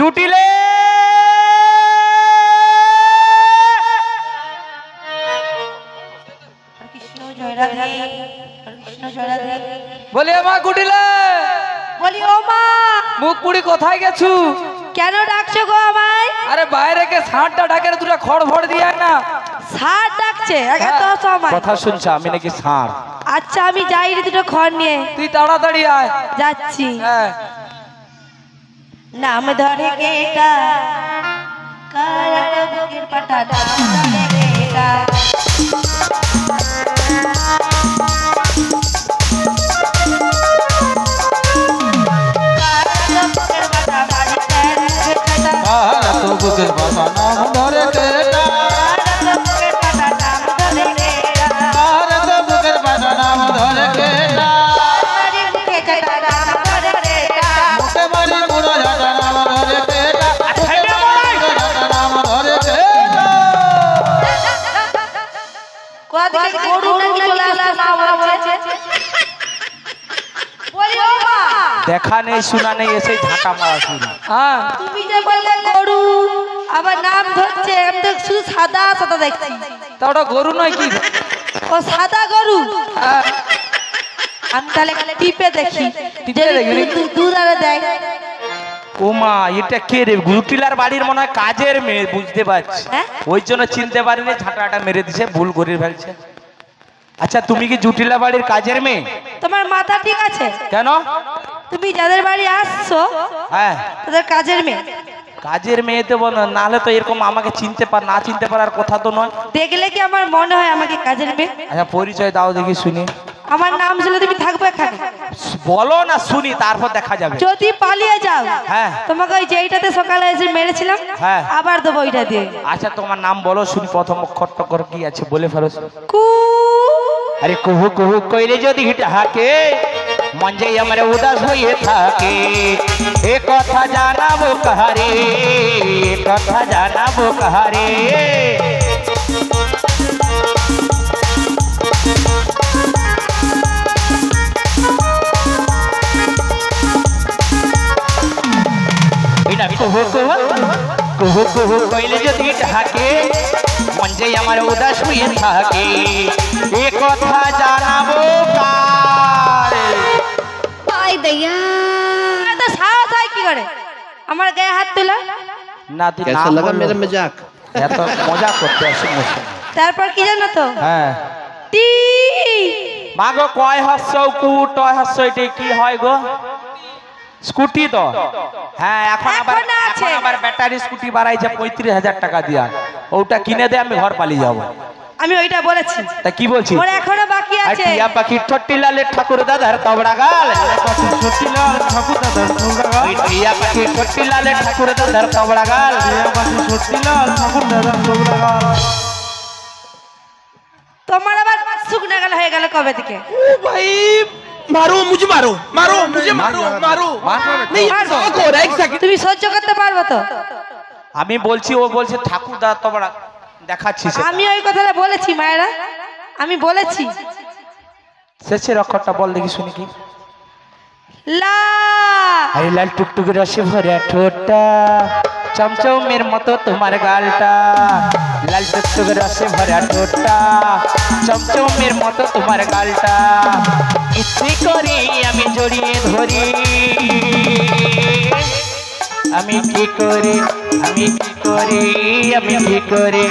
জুটিলে বলি মা কুটিলে বলি ও মা মুখ পুড়ি কোথায় গেছু? কেন ডাকছো গো আমায়? আরে বাইরে কে ষাঁড়টা ডাকে দুটা খড় ফড় দিয়ে না। ষাঁড় ডাকছে আগে তো সময় কথা শুনছ আমি নাকি ষাঁড়? আচ্ছা আমি যাই রে দুটো খড় নিয়ে। তুই তাড়াতাড়ি আয়। যাচ্ছি। হ্যাঁ নাম ধরে গেটা কার বুকের পাটা নাম ধরে গেটা বুকের পাতা নাম ধরে কেটা বুকের পাটা নাম ধরে গেটা বুকের পাতা নাম ধরে কেটা বুকে কাটা নাম ধরে গেটা মুখে মারি পুরো ঝাঁটা নাম ধরে কেটা নাম ধরে কেটা কোথা থেকে গরু নাকি চলে আসছে মা বলছে বলি ও মা দেখা নেই শোনা নেই এসে ঝাঁটা মারা শুরু। হ্যাঁ তুমি যে বললে গরু আবার নাম ধরছে আমি তো শুধু সাদা সাদা দেখছি। তা ওটা গরু নয় কি? ও সাদা গরু। আমি তাহলে টিপে দেখি টিপে দেখি? দুধ আরে দেয়। ও মা এটা কে রে? গুটিলার বাড়ির মনে হয় কাজের মেয়ে বুঝতে পারছি। হ্যাঁ? ওই জন্য চিনতে পারিনি ঝাঁটাটা মেরে দিছে ভুল করে ফেলছে। আচ্ছা তুমি কি জুটিলা বাড়ির কাজের মেয়ে? তোমার মাথা ঠিক আছে? কেন? তুমি যাদের বাড়ি আসছো হ্যাঁ তাদের কাজের মেয়ে। কাজের মেয়ে তো বল নাহলে তো এরকম আমাকে চিনতে পার না চিনতে পারার কথা তো নয়। দেখলে কি আমার মনে হয় আমাকে কাজের মেয়ে? আচ্ছা পরিচয় দাও দেখি শুনি। আমার নাম ছিল তুমি থাকবে এখানে। বলো না শুনি তারপর দেখা যাবে। যদি পালিয়ে যাও হ্যাঁ তোমাকে ওই যেইটাতে সকালে এসে মেরেছিলাম হ্যাঁ আবার দেবো ওইটা দিয়ে। আচ্ছা তোমার নাম বলো শুনি প্রথম অক্ষরটা করে কি আছে বলে ফেলো। কু আরে কুহু কুহু কইলে যদি ডাকে মন যাই আমার উদাস হয়ে থাকে এ কথা জানাবো কাহারে এ কথা জানাবো কাহারে কুহু কুহু কুহু কুহু কইলে যদি ডাকে মন যাই আমার উদাস হয়ে থাকে এ কথা জানাবো কারে। আই দয়া তো সাহস হয় কি করে আমার গায়ে হাত তোলা? না তুই कैसा लगा मेरा मजाक? এত মজা করতে আসি তারপর কি জানো তো? হ্যাঁ টি মাগো কয় হাস্য কু টয় হাস্য এটা কি হয় গো? স্কুটি তো হ্যাঁ এখন আবার ব্যাটারি স্কুটি বাড়াইছে 35,000 টাকা দিয়া ওটা কিনে দে আমি ঘর পালিয়ে যাব। আমি ওইটা বলেছি। তা কি বলছি? ওর এখনো বাকি আছে। টিয়া পাখি ঠট্টি লালে ঠাকুর দাদার তবড়া গাল ছোটি লাল ঠাকুর দাদার তোমরা টিয়া পাখি ঠট্টি লালে ঠাকুর দাদার তবড়া গাল ছোটি লাল ঠাকুর দাদার তোমরা তোমার আবার শুকনা গাল হয়ে গেল কবে থেকে? भाई मारो मुझे मारो मारो मुझे मारो मारो नहीं हो रहा है एक सेकंड। তুমি সহ্য করতে পারবে তো? আমি বলছি ও বলছে ঠাকুর দাদা তবড়া দেখাচ্ছি আমি ওই কথাটা বলেছি মায়েরা আমি বলেছি। শেষের অক্ষরটা বল দেখি শুনি কি? লা আরে লাল টুকটুক রসে ভরা ঠোঁটটা চমচমের মতো তোমার গালটা লাল টুকটুক রসে ভরা ঠোঁটটা চমচমের মতো তোমার গালটা ইচ্ছে করে আমি জড়িয়ে ধরি আমি কি করে আমি কি করে আমি কি করে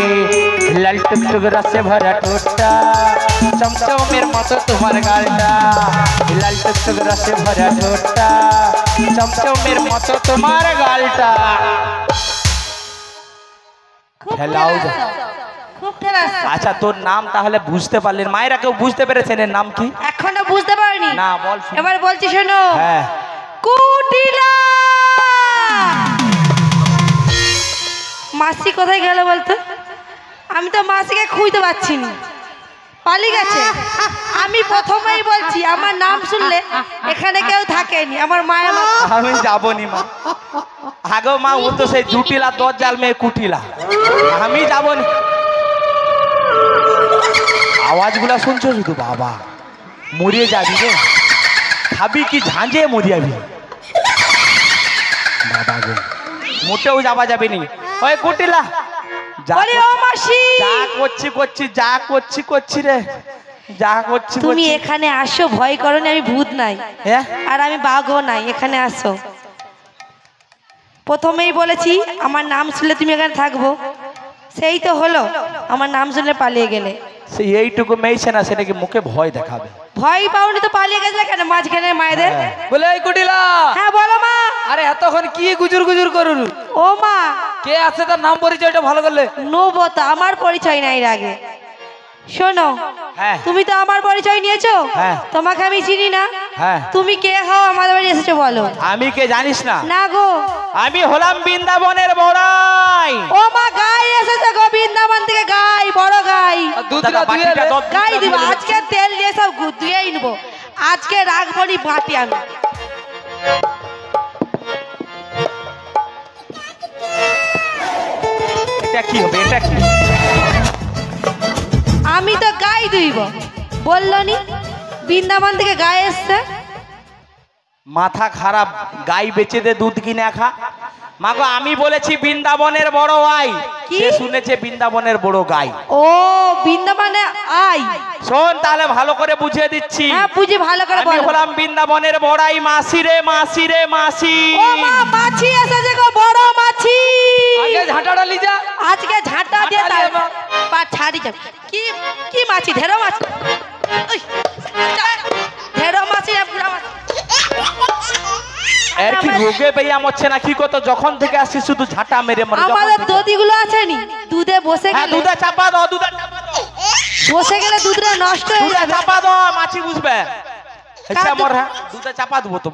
লাল টুকটুক রসে ভরা ঠোঁটটা চমচমের মতো তোমার গালটা লাল টুকটুক রসে ভরা ঠোঁটটা চমচমের মতো তোমার গালটা। খুব খেলাও ঠেলাচ্ছ, খুব ঠেলাচ্ছ। আচ্ছা তোর নাম তাহলে বুঝতে পারলেন? মায়েরা কেউ বুঝতে পেরেছেন এর নাম কি? এখনো বুঝতে পারিনি। না বল শুনি। এবার বলছি শোনো। হ্যাঁ কুটিলা মাসি কোথায় গেল বলতো? আমি তো মাসিকে খুঁজতে পাচ্ছি না, পালিয়ে গেছে। আমি প্রথমেই বলছি আমার নাম শুনলে এখানে কেউ থাকেনি, আমার মায়া আমি যাবনি মা। আগো মা ও তো সেই জুটিলা দজ্জাল মেয়ে কুটিলা, আমি যাবনি। আওয়াজগুলা শুনছো শুধু? বাবা মরিয়ে যাবি রে, খাবি কি ঝাঁঝে মরিয়াবি বাবা গো। মোটেও যাওয়া যাবে নি। ওই কুটিলা যা বলি ও মাসি যা করছি যা করছি রে, যা করছি তুমি এখানে আসো, ভয় করো না, আমি ভূত নাই হ্যাঁ আর আমি বাঘও নাই, এখানে আসো। প্রথমেই বলেছি আমার নাম শুনলে তুমি এখানে থাকবো, সেই তো হলো, আমার নাম শুনলে পালিয়ে গেলে। সে এইটুকু মেয়েছে না, সেটা কি মুখে ভয় দেখাবে? ভয় পাওনি তো পালিয়ে গেছিলে কেন মাঝখানে মায়েদের? বলে এই কুটিলা, হ্যাঁ বলো মা। আরে এতক্ষণ কি গুজুর গুজুর করুন? ও মা, কে আছে তার নাম পরিচয়টা ভালো করলে। নেবো তো, আমার পরিচয় নাই এর আগে। শোনো, হ্যাঁ তুমি তো আমার পরিচয় নিয়েছো, হ্যাঁ। তোমাকে আমি চিনি না, হ্যাঁ। তুমি কে হও, আমাদের বাড়ি এসেছো বলো। আমি কে জানিস না? না গো, আমি হলাম বৃন্দাবনের বড়াই। ও মা, গাই এসেছে গো বৃন্দাবন থেকে, গাই, বড় গাই। দুধটা ধুয়ে দে। গাই দিব আজকে, তেল দিয়ে সব ধুয়েই নেবো, আজকে রাখবো নি বাটি আমি। এটা কি হবে? এটা কি? আমি তো গাই দুইব, বললো নি বৃন্দাবন থেকে গাই এসছে। মাথা খারাপ, গাই বেচে দে, দুধ কিনে খা। মাগো আমি বলেছি বৃন্দাবনের বড় আই, কি? সে শুনেছে বৃন্দাবনের বড় গাই। ও বৃন্দাবনে আই, শোন তাহলে ভালো করে বুঝিয়ে দিচ্ছি। হ্যাঁ বুঝি ভালো করে আমি বলো। হলাম বৃন্দাবনের বড়াই। মাসি রে মাসি রে মাসি। ও মা, মাছি এসেছে গো, বড় মাছি। আগে ঝাঁটাটা লিজা। আজকে ঝাঁটা দিয়ে ঝাঁটা দিয়ে তার পা ছাড়ি যাবে। কি কি মাছি? ঢেড়ো মাছি। ওই, ঢেড়ো মাছি না পুরা মাছি? এর কি রোগে পেয়ে মরছে না কি করতো? যখন থেকে আসছি শুধু ঝাঁটা মেরে মরে। আমাদের দদিগুলো আছে নি, দুধে বসে হ্যাঁ গেলে, দুধে চাপা দাও, দুধে চাপা দাও, বসে গেলে দুধটা নষ্ট হয়ে দুধে যাবে। চাপা দাও, মাছি বুঝবে। আচ্ছা দুধ- মর, হ্যাঁ দুধে চাপা দেবো তো।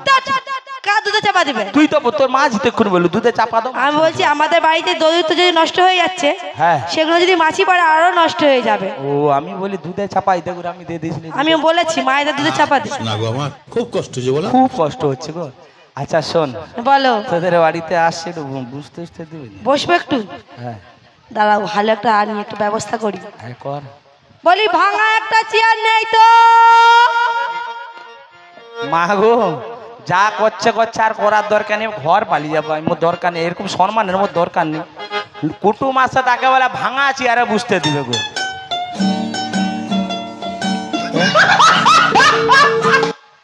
কার দুধে চাপা দিবে? তুই তো তোর মা জিতে খুন বললো দুধে চাপা দাও। আমি বলছি আমাদের বাড়িতে দই তো যদি নষ্ট হয়ে যাচ্ছে, হ্যাঁ। সেগুলো যদি মাছি পড়ে আরো নষ্ট হয়ে যাবে। ও আমি বলি দুধে চাপাই দে, আমি দিয়ে দিয়েছিলি। আমি বলেছি মায়েদের দুধে চাপা দি। না গো আমার খুব কষ্ট যে বলো। খুব কষ্ট হচ্ছে গো। আচ্ছা শোন, বলো, তোদের বাড়িতে আসছে একটু বুঝতে বুঝতে দিবি? বসবে একটু, হ্যাঁ দাঁড়াও ভালো একটা আর নিয়ে একটু ব্যবস্থা করি। হ্যাঁ কর। বলি ভাঙা একটা চেয়ার নেই তো? মা গো যা করছে আর করার দরকার নেই, ঘর পালিয়ে যাবো আমি, মোর দরকার নেই, এরকম সম্মানের মোর দরকার নেই। কুটুম আসে তাকে বলে ভাঙা চেয়ারে বুঝতে দিবে গো।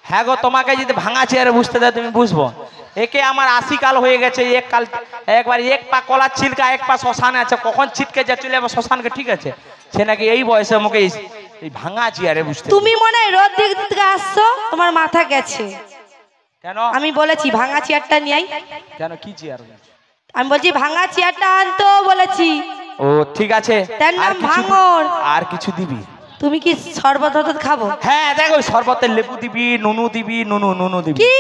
হ্যাঁ গো, তোমাকে যদি ভাঙা চেয়ারে বুঝতে দেয় তুমি বুঝবো। একে আমার 80 কাল হয়ে গেছে, একবার এক পা কলার ছিলকা, এক পা শ্মশানে আছে, কখন ছিটকে যা চলে যাবো শ্মশানকে, ঠিক আছে? সে নাকি এই বয়সে আমাকে এই ভাঙা চেয়ারে বুঝতে। তুমি মনে হয় রোদ দিক থেকে আসছো, তোমার মাথা গেছে। কেন? আমি বলেছি ভাঙা চেয়ারটা নিয়ে আই। কেন কি চেয়ার? আমি বলছি ভাঙা চেয়ারটা আনতো বলেছি। ও ঠিক আছে। তার নাম আর কিছু ভাঙর। আর কিছু দিবি? তুমি কি শরবত টরবত খাবো? হ্যাঁ দেখো, শরবতের লেবু দিবি, নুনু দিবি, নুনু দিবি। কি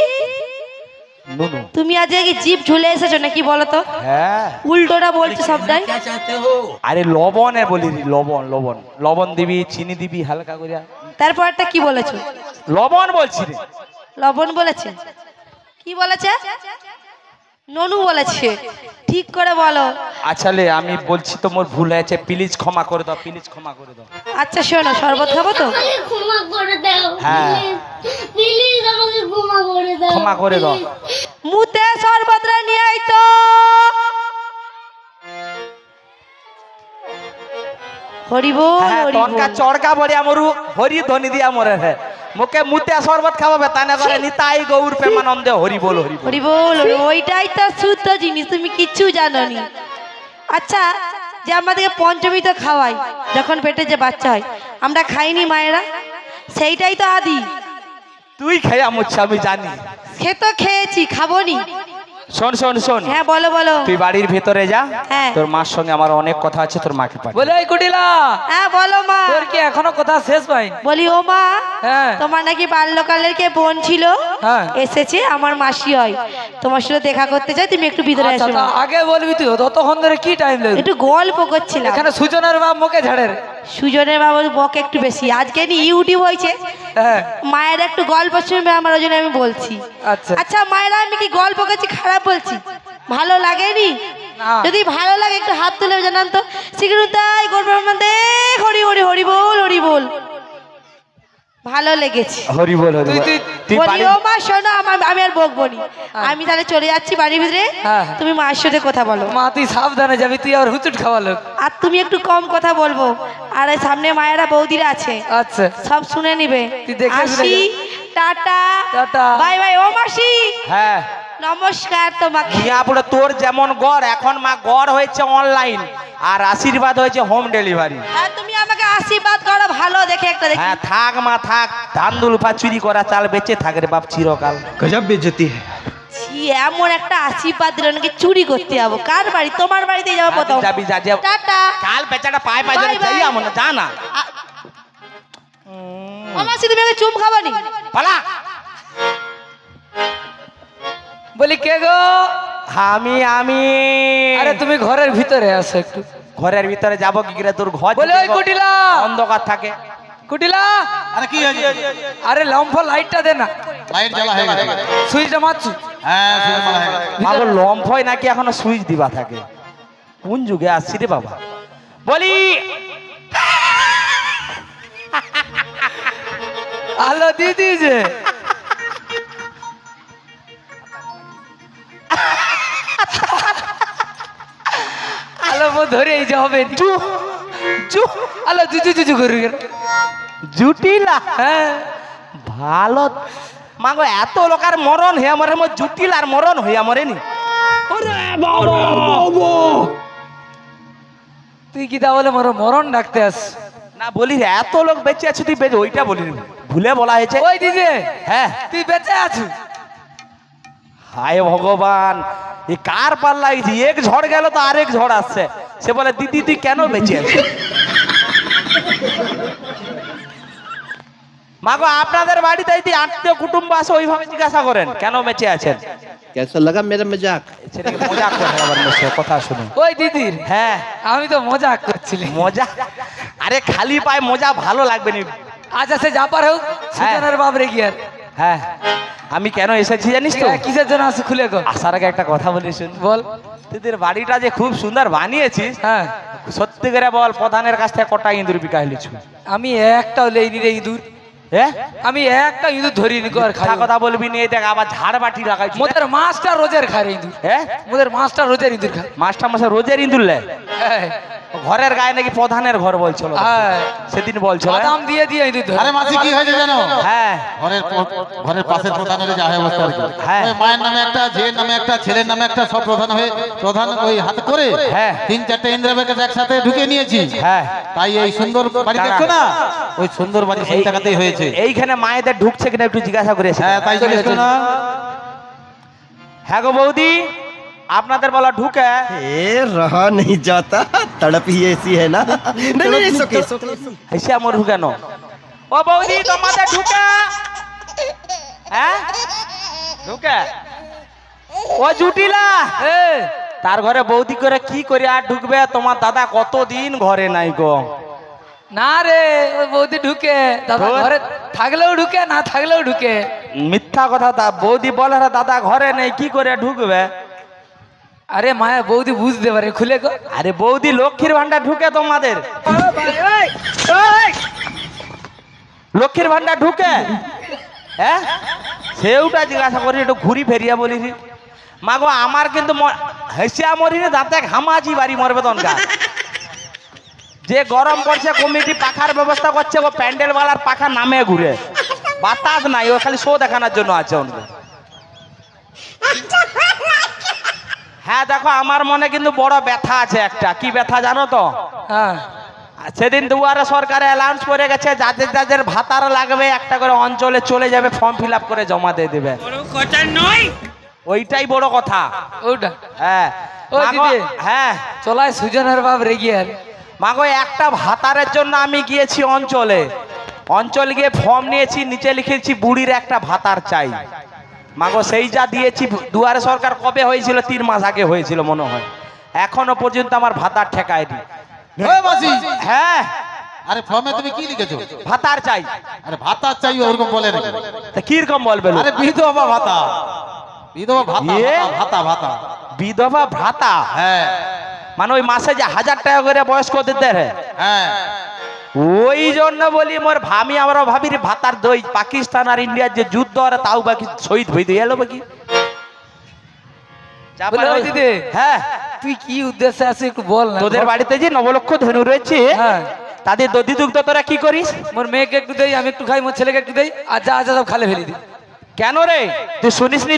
নুনু? তুমি আজকে কি জিভ ঝুলে এসেছো নাকি বলো তো? হ্যাঁ উল্টোটা বলছো সবটাই। আরে লবণে বলি, লবণ দিবি, চিনি দিবি হালকা করে। তারপরটা কি বলেছো? লবণ বলছি রে। লবণ বলেছে? কি বলেছে? ননু বলেছে। ঠিক করে বলো। আচ্ছা লে, আমি বলছি তো মোর ভুল হয়েছে, প্লিজ ক্ষমা করে দাও, প্লিজ ক্ষমা করে দাও। আচ্ছা শোনো, শরবত খাবো তো? ক্ষমা করে দাও, হ্যাঁ প্লিজ আমাকে ক্ষমা করে দাও, ক্ষমা করে দাও। মুতে শরবতটা নিয়ে আই তো। হরি বল, হ্যাঁ হরি তনকা বল। চড়কা বড়ি আমরু হরি ধ্বনি দিয়া মরে হে মুখে মুতে শরবত খাওয়াবে, তানে করে নিতাই গৌর প্রেমানন্দে হরি বল হরি বল। হরি বল, হরি বল। ওইটাই তো শুদ্ধ জিনিস, তুমি কিচ্ছু জানো নি। আচ্ছা, যে আমাদেরকে পঞ্চমী তো খাওয়াই, যখন পেটে যে বাচ্চা হয়, আমরা খাইনি মায়েরা, সেইটাই তো আদি। তুই খেয়ে আমুচ্ছে আমি জানি। সে তো খেয়েছি, খাবো নি। শোন শোন শোন, হ্যাঁ বলো বলো। তুই বাড়ির ভেতরে যা, হ্যাঁ। তোর মার সঙ্গে আমার অনেক কথা আছে, তোর মাকে পাঠাবো। বলে এই কুটিলা, হ্যাঁ বলো মা। তোর কি এখনো কথা শেষ পাই? বলি ও মা, হ্যাঁ। তোমার নাকি বাল্যকালের কে বোন ছিল, হ্যাঁ। এসেছে, আমার মাসি হয়, তোমার সাথে দেখা করতে চাই, তুমি একটু ভিতরে আচ্ছা, এসো তা মা। আগে বলবি তুই, ততক্ষণ ধরে কি টাইম লাগবে? একটু গল্প করছিলাম। এখানে সুজনের বাপ মুখে ঝাড়ের। সুজনের বাবুর বকে একটু বেশি, আজকে নি ইউটিউব হয়েছে, হ্যাঁ মায়ের একটু গল্প শুনবে আমার, ওই জন্য আমি বলছি। আচ্ছা। আচ্ছা মায়েরা, আমি কি গল্প করছি খারাপ বলছি? ভালো লাগেনি? না। যদি ভালো লাগে একটু হাত তুলে জানান তো। শিখুন তাই করবে আমাদের হরি হরি হরি বল, হরি বল। ভালো লেগেছে। হরি বল হরি বল। তুই বলি বাড়ি ও মা শোনো, আমি আর বকবো নি, আমি তাহলে চলে যাচ্ছি বাড়ির ভিতরে। হ্যাঁ। তুমি মায়ের সাথে কথা বলো। মা তুই সাবধানে যাবি, তুই আর হুচুট খাওয়ালো। আর তুমি একটু কম কথা বলবো, আর এই সামনে মায়েরা বৌদিরা আছে, আচ্ছা সব শুনে নিবে। তুই দেখে আসি, টাটা টাটা। Bye bye. ও মাসি হ্যাঁ নমস্কার তোমাকে। মিয়াপুরে তোর যেমন গড়, এখন মা গড় হয়েছে অনলাইন, আর আশীর্বাদ হয়েছে হোম ডেলিভারি। আর তুমি আমাকে আশীর্বাদ করো ভালো দেখে একটা দেখি। হ্যাঁ থাক মা থাক, ধান দুলফা চুরি করা চাল বেঁচে থাক রে বাপ চিরকাল। गजब बेइज्जती है। ছি, এমন একটা আশীর্বাদ দিল নাকি চুরি করতে যাবো। কার বাড়ি? তোমার বাড়িতে যাবো প্রথম। যাবি যা যা। টাটা। কাল বেচাটা পায় পায় Bye, যাই bye. আমন যা না ও মাসি তুমি আমাকে চুম খাবানি? পালা। বলি কে গো? আমি আরে তুমি ঘরের ভিতরে আসো একটু। ঘরের ভিতরে যাবো কি করে, তোর ঘর বলে ওই কুটিলা, অন্ধকার থাকে। কুটিলা আরে কি হয়েছে? আরে লম্ফ লাইটটা দে না, লাইট জ্বালা হয়ে গেছে। সুইচটা মারছু। হ্যাঁ সুইচ মারা হয়ে গেছে। মাগো লম্ফই নাকি এখনো সুইচ দিবা থাকে? কোন যুগে আসছি রে বাবা। বলি আলো দিদি যে আলো মো ধরে এই যে হবে আলো জুজু জুজু করি কেন? জুটিলা হ্যাঁ ভালো। মাগো এত লোকার মরণ হইয়া মরে, মো জুটিলার মরণ হইয়া মরেনি। তুই কি তা বলে মোর মরণ ডাকতে আস? না বলি এত লোক বেঁচে আছে, তুই বেঁচে ওইটা বলিনি, ভুলে বলা হয়েছে। ওই দিদি হ্যাঁ তুই বেঁচে আছু? হায় ভগবান, এই কার পাল্লা গেছি, এক ঝড় গেল তো আরেক ঝড় আসছে। সে বলে দিদি তুই কেন বেঁচে আছিস? মাগো আপনাদের বাড়িতে যদি আত্মীয় কুটুম্ব আসে ওইভাবে জিজ্ঞাসা করেন কেন বেঁচে আছেন। कैसा लगा मेरा मजाक? সেটাকে মজা করে আবার মেশে কথা শুনুন। ওই দিদির হ্যাঁ আমি তো মজা করছিলি। মজা, আরে খালি পায়ে মজা ভালো লাগবে না। আচ্ছা সে যা পার হোক, সুজনের বাপ রে গিয়ার। হ্যাঁ আমি কেন এসেছি জানিস তো? কিসের জন্য আসে খুলে গো? আসার আগে একটা কথা বলি শুন। বল। তোদের বাড়িটা যে খুব সুন্দর বানিয়েছিস, হ্যাঁ সত্যি করে বল প্রধানের কাছ থেকে কটা ইঁদুর বিকা হলিছু? আমি একটাও লেইনি রে ইঁদুর, হ্যাঁ আমি একটা ইঁদুর ধরিনি গো। আর খাই মিথ্যা কথা বলবি নি, এই দেখ আবার ঝাড় বাটি লাগাইছিস। মোদের মাছটা রোজের খায় রে ইঁদুর। হ্যাঁ মোদের মাছটা রোজের ইঁদুর খায়। মাস্টার মশাই রোজের ইঁদুর লে? হ্যাঁ, ঘরের গায়ে নাকি প্রধানের ঘর বলছিল, হ্যাঁ। সেদিন বলছিল। বাদাম দিয়ে দিয়ে ইঁদুর ধরে। আরে মাসি কি হয়েছে জানো? হ্যাঁ ঘরের পাশের প্রধানের যা হয় অবস্থা আর কি। হ্যাঁ। ওই মায়ের নামে একটা, ঝিয়ের নামে একটা, ছেলের নামে একটা, সব প্রধান হয়ে প্রধান ওই হাত করে হ্যাঁ। 3-4টে ইন্দ্রাবেকে একসাথে ঢুকে নিয়েছি। হ্যাঁ তাই এই সুন্দর বাড়ি কারা? দেখছো না, ওই সুন্দর বাড়ি সেই টাকাতেই হয়েছে। এইখানে মায়েদের ঢুকছে কিনা একটু জিজ্ঞাসা করে এসে। হ্যাঁ তাই জিজ্ঞেস করো না। হ্যাঁ গো বৌদি, আপনাদের বলা ঢুকে? ए रहा नहीं जाता, तड़प ही ऐसी है ना। नहीं नहीं it's okay, it's okay. হেসে আমার ঢুকানো। ও বৌদি তোমাদের ঢুকে? হ্যাঁ ঢুকে। ও জুটিলা এ, তার ঘরে বৌদি করে কি করে আর ঢুকবে? তোমার দাদা কতদিন ঘরে নাই গো। না রে ওই বৌদি ঢুকে, দাদা তোর? ঘরে থাকলেও ঢুকে, না থাকলেও ঢুকে। মিথ্যা কথা, বৌদি বলে না দাদা ঘরে নেই, কি করে ঢুকবে? আরে মায়া বৌদি বুঝতে পারে, খুলে গো। আরে বৌদি লক্ষ্মীর ভান্ডার ঢুকে তোমাদের? লক্ষ্মীর ভান্ডার ঢুকে? হ্যাঁ সেওটা জিজ্ঞাসা করি, একটু ঘুরি ফেরিয়া বলি। মাগো আমার কিন্তু হেসিয়া মরিনি, দাঁতে ঘামাজি বাড়ি মরবে তনকা। যে গরম পড়ছে কমিটি পাখার ব্যবস্থা করছে, ও প্যান্ডেল বালার পাখা নামে ঘুরে, বাতাস নাই, ও খালি শো দেখানোর জন্য আছে অন্য। হ্যাঁ দেখো আমার মনে কিন্তু বড় ব্যথা আছে একটা। কি ব্যথা জানো তো? হ্যাঁ সেদিন দুয়ারে সরকারে অ্যালাউন্স করে গেছে, যাদের যাদের ভাতার লাগবে একটা করে অঞ্চলে চলে যাবে, ফর্ম ফিল আপ করে জমা দিয়ে দেবে। ওইটাই বড় কথা। ওটা হ্যাঁ ওই মাগো, দিদি। হ্যাঁ চলায় সুজনের বাপ রে গিয়ার। মাগো একটা ভাতারের জন্য আমি গিয়েছি অঞ্চলে, অঞ্চল গিয়ে ফর্ম নিয়েছি, নিচে লিখেছি বুড়ির একটা ভাতার চাই। মাগো সেই যা দিয়েছি, দুয়ারে সরকার কবে হয়েছিল? 3 মাস আগে হয়েছিল মনে হয়, এখনো পর্যন্ত আমার ভাতার ঠেকায়নি। ওই মাসি, হ্যাঁ আরে ফর্মে তুমি কি লিখেছো? ভাতার চাই। আরে ভাতা চাই ওরকম বলে নাকি? তা কিরকম বলবে লোক? আরে বিধবা ভাতা, বিধবা ভাতা, ইয়ে? ভাতা ভাতা। বিধবা ভাতা? হ্যাঁ মানে ওই মাসে যে 1000 টাকা করে বয়স্কদের দেয়? হ্যাঁ ওই জন্য বলি মোর ভামি আমরা ভাবির ভাতার দই পাকিস্তান আর ইন্ডিয়ার যে যুদ্ধ আর তাও বাকি শহীদ হয়ে দিয়ে এলো বাকি বলে, ওই দিদি হ্যাঁ তুই কি উদ্দেশ্যে আছিস একটু বল না। তোদের বাড়িতে যে নবলক্ষ ধনু রয়েছে হ্যাঁ তাদের দধি দুগ্ধ তোরা কি করিস? মোর মেয়েকে একটু দেই, আমি একটু খাই, মোর ছেলেকে একটু দেই, আর যা যা সব খালে ফেলি দিই। কেন রে তুই শুনিস নি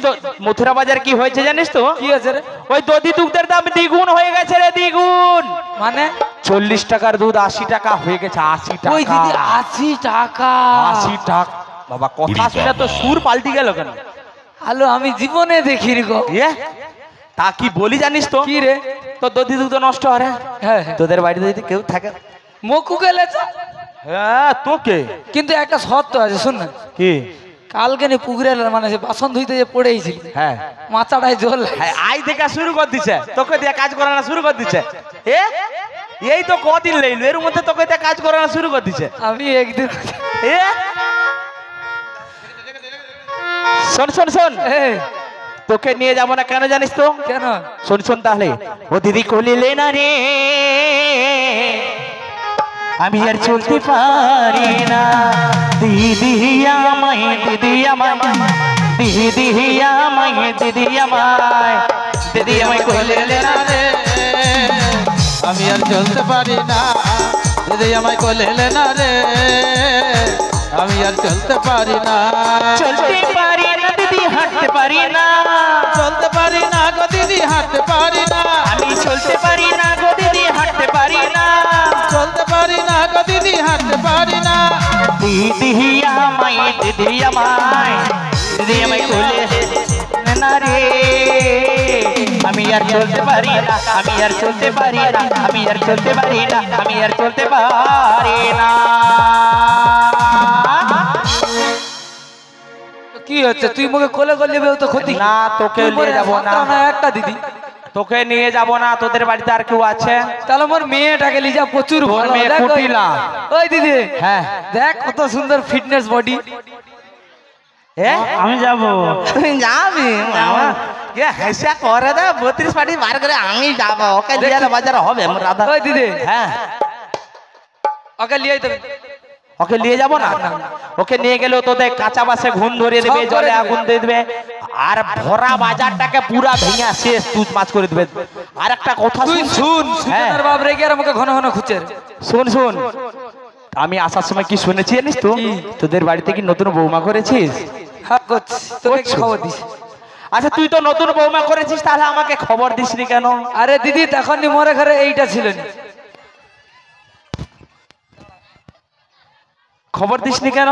মথুরা বাজার কি হয়েছে জানিস তো? কি আছে রে? ওই দধি দুগ্ধের দাম দ্বিগুণ হয়ে গেছে রে, দ্বিগুণ। মানে 40 টাকার দুধ 80 টাকা হয়ে গেছে। 80 টাকা। ওই দিদি 80 টাকা? 80 টাকা বাবা, কথা শুনে তো সুর পাল্টি গেল কেন? আলো আমি জীবনে দেখিনি গো। এ তা কি বলি জানিস তো? কি রে? তো দধি দুগ্ধ নষ্ট হয়। হ্যাঁ তোদের বাড়িতে যদি কেউ থাকে মকু গেলেছে। হ্যাঁ তোকে কিন্তু একটা শর্ত আছে, শুন না। কি? কালকে নে পুকুরে মানে সে বাসন ধুইতে যে পড়েইছিল, হ্যাঁ মাথাটায় জল হ্যাঁ, আই দেখা শুরু করে দিছে, তোকে দিয়ে কাজ করানো শুরু করে দিছে। এ এই তো কদিন লইলো, এর মধ্যে তোকে দিয়ে কাজ করানো শুরু করে দিছে। আমি একদিন এ শোন শোন শোন, তোকে নিয়ে যাবো না কেন জানিস তো? কেন? শোন শোন তাহলে। ও দিদি কলিলে না রে, আমি আর চলতে পারি না, দিদি আমায়, দিদি আমায়, দিদি আমায়, দিদি আমায়, দিদি আমায় কলিলে না রে, আমি আর চলতে পারি না, দিদি আমায় কোলেলে না রে, আমি আর চলতে পারি না, চলতে পারি না দিদি, হাঁটতে পারি না, চলতে পারি না গো দিদি, হাঁটতে পারি না, আমি চলতে পারি না গো দিদি, হাঁটতে পারি না, চলতে পারি না গো দিদি, হাঁটতে পারি না, দিদি আমায়, দিদি আমায়, দিদি আমায় কোলে না রে, আমি আর চলতে পারি না, আমি আর চলতে পারি না, আমি আর চলতে পারি না, আমি আর চলতে পারি না। কি হচ্ছে? তুই মুখে কোলে কোলে নেবে তো ক্ষতি না, তোকে নিয়ে যাবো না। একটা দিদি তোকে নিয়ে যাব না। তোদের বাড়িতে আর কেউ আছে? তাহলে মোর মেয়েটাকে লিজা, প্রচুর তোর ভালো। মেয়ে দেখ ওই- কুটিলা। ওই দিদি হ্যাঁ দেখ কত সুন্দর ফিটনেস বডি। আমি যাব। তুই যাবি? কে হেসা করে দে 32 পার্টি বার করে আমি যাব। ওকে দিয়ে বাজার হবে মোর রাধা। ওই দিদি হ্যাঁ ওকে লিয়ে দেবে। ওকে নিয়ে যাব না। ওকে নিয়ে গেলেও তোদের কাঁচা বাসে ঘুম ধরিয়ে দেবে, সব করে জলে দেবে। আগুন দিয়ে দেবে, আর ভরা বাজারটাকে পুরা ভেঙে শেষ তুত মাছ করে দেবে। আর একটা কথা তুই শুন। শুন, হ্যাঁ সুজনের বাপ রেগে আর আমাকে ঘন ঘন খুঁজছে। শুন শুন, আমি আসার সময় কি শুনেছি জানিস তো? তোদের বাড়িতে কি নতুন বৌমা করেছিস? হ্যাঁ করছি, তোকে কি খবর দিস? আচ্ছা তুই তো নতুন বৌমা করেছিস, তাহলে আমাকে খবর দিসনি কেন? আরে দিদি তখন নি মোরে ঘরে এইটা ছিল নি। খবর দিসনি কেন?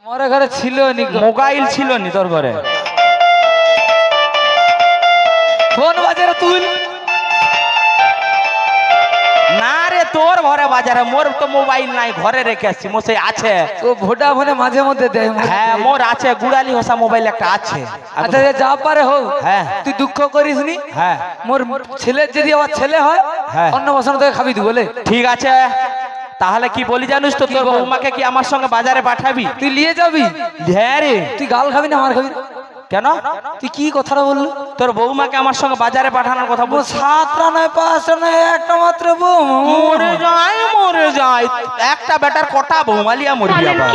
মোরে ঘরে ছিল নি গো। মোবাইল ছিল নি তোর ঘরে? ফোন বাজারে তুল। না রে, তোর ঘরে বাজারে, মোর তো মোবাইল নাই, ঘরে রেখে আসছি। মোর সেই আছে। ও ভোডা ফোনে মাঝে মধ্যে দেয়। হ্যাঁ মোর আছে, গুড়ালি হোসা মোবাইল একটা আছে। আচ্ছা যা পারে হোক, হ্যাঁ তুই দুঃখ করিস নি। হ্যাঁ মোর ছেলের যদি আমার ছেলে হয়, হ্যাঁ। অন্য বসানো তোকে খাবি তুই বলে। ঠিক আছে, তাহলে কি বলি জানিস তো? তোর বৌমাকে কি আমার সঙ্গে বাজারে পাঠাবি? তুই নিয়ে যাবি? হ্যাঁ রে। তুই গাল খাবি না মার খাবি না? কেন? তুই কি কথাটা বললি? তোর বৌমাকে আমার সঙ্গে বাজারে পাঠানোর কথা ও বলছিস? 7টা নয় 5টা নয় একটা মাত্র বউ। মরে যায়, মরে যায়। একটা বেটার কটা বৌমালিয়া মরবি আবার?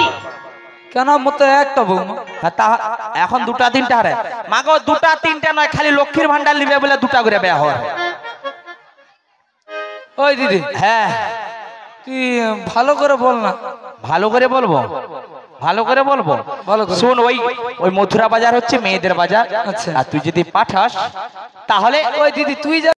কেন? মোর তো একটা বউ। হ্যাঁ, তা এখন 2টা 3টা হারে মাগো, 2টা 3টা নয়, খালি লক্ষ্মীর ভান্ডার নিবে বলে 2টা করে বিয়া হয়। ওই দিদি হ্যাঁ তুই ভালো করে বল না। ভালো করে বলবো, ভালো করে বলবো। ভালো করে। শুন, ওই মথুরা বাজার হচ্ছে মেয়েদের বাজার। আচ্ছা। আর তুই যদি পাঠাস তাহলে ওই দিদি তুই যা